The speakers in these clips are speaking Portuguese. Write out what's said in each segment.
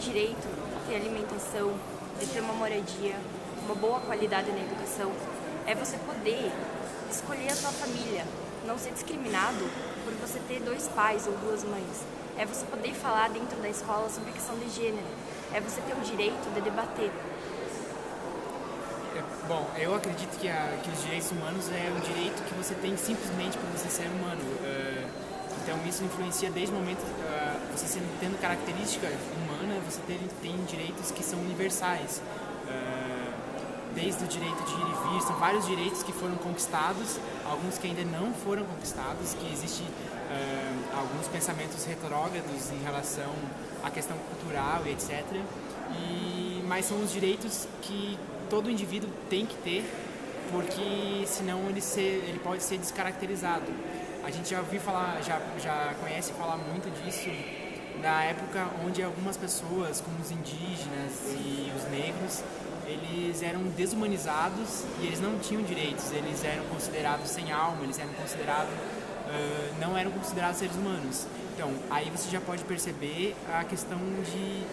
direito a ter alimentação, de ter uma moradia, uma boa qualidade na educação, é você poder escolher a sua família, não ser discriminado por você ter 2 pais ou 2 mães. É você poder falar dentro da escola sobre a questão de gênero. É você ter o direito de debater. Bom, eu acredito que os direitos humanos é um direito que você tem simplesmente por você ser humano. Então isso influencia desde o momento, você tendo característica humana, você tem direitos que são universais. Desde o direito de ir e vir, são vários direitos que foram conquistados, alguns que ainda não foram conquistados, que existem alguns pensamentos retrógrados em relação à questão cultural e etc. Mas são os direitos que todo indivíduo tem que ter, porque senão ele pode ser descaracterizado. A gente já ouviu falar, já conhece falar muito disso na época onde algumas pessoas, como os indígenas e os negros, eles eram desumanizados e eles não tinham direitos, eles eram considerados sem alma, eles eram considerados, não eram considerados seres humanos. Então, aí você já pode perceber a questão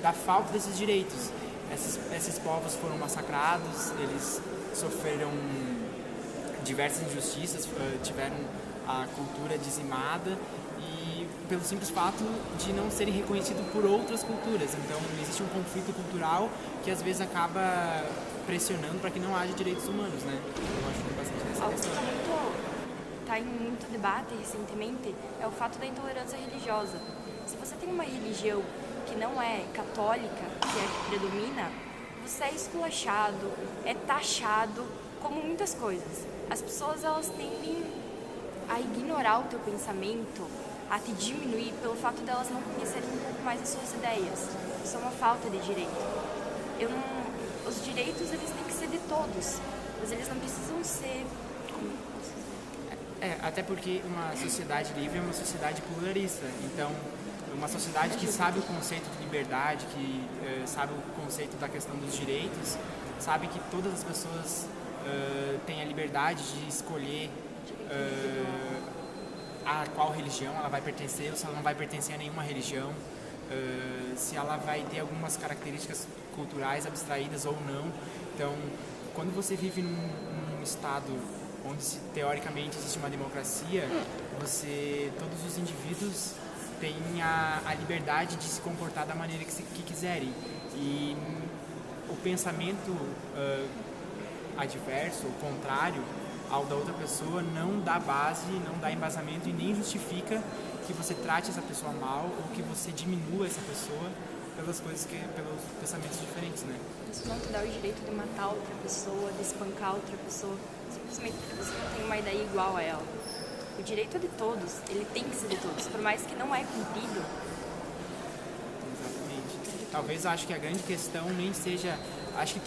da falta desses direitos. Esses povos foram massacrados, eles sofreram diversas injustiças, tiveram a cultura dizimada e pelo simples fato de não serem reconhecidos por outras culturas. Então existe um conflito cultural que às vezes acaba pressionando para que não haja direitos humanos, né? Eu acho que é bastante essa Algo que questão. está em muito debate recentemente é o fato da intolerância religiosa. Se você tem uma religião que não é católica, que é a que predomina, você é esculachado, é taxado, como muitas coisas. As pessoas, elas tendem a ignorar o teu pensamento, a te diminuir pelo fato delas não conhecerem um pouco mais as suas ideias. Isso é uma falta de direito. Os direitos, eles têm que ser de todos, mas eles não precisam ser... Até porque uma sociedade livre é uma sociedade pluralista. Então, uma sociedade que sabe o conceito de liberdade, que sabe o conceito da questão dos direitos, sabe que todas as pessoas têm a liberdade de escolher a qual religião ela vai pertencer, ou se ela não vai pertencer a nenhuma religião, se ela vai ter algumas características culturais abstraídas ou não. Então, quando você vive num estado onde teoricamente existe uma democracia, todos os indivíduos têm a liberdade de se comportar da maneira que quiserem. E o pensamento adverso, ou contrário ao da outra pessoa, não dá base, não dá embasamento e nem justifica que você trate essa pessoa mal ou que você diminua essa pessoa pelos pensamentos diferentes, né? Isso não te dá o direito de matar outra pessoa, de espancar outra pessoa, simplesmente porque você não tem uma ideia igual a ela. O direito é de todos, ele tem que ser de todos, por mais que não é cumprido. Exatamente. Talvez acho que a grande questão nem seja... Acho que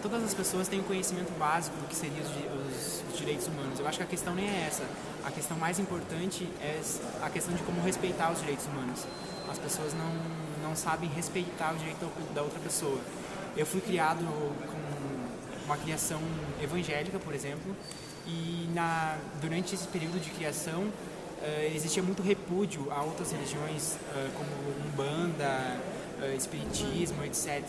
todas as pessoas têm um conhecimento básico do que seriam os direitos humanos. Eu acho que a questão nem é essa. A questão mais importante é a questão de como respeitar os direitos humanos. As pessoas não sabem respeitar o direito da outra pessoa. Eu fui criado com uma criação evangélica, por exemplo, e durante esse período de criação existia muito repúdio a outras religiões, como Umbanda, Espiritismo, etc.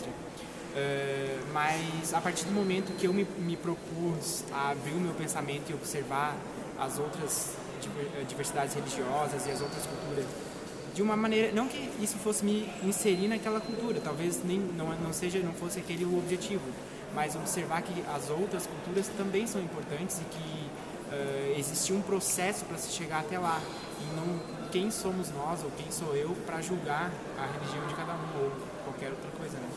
Mas a partir do momento que eu me propus a abrir o meu pensamento e observar as outras diversidades religiosas e as outras culturas de uma maneira, não que isso fosse me inserir naquela cultura, talvez não fosse aquele o objetivo, mas observar que as outras culturas também são importantes e que existe um processo para se chegar até lá, e não quem somos nós ou quem sou eu para julgar a religião de cada um ou qualquer outra coisa, né?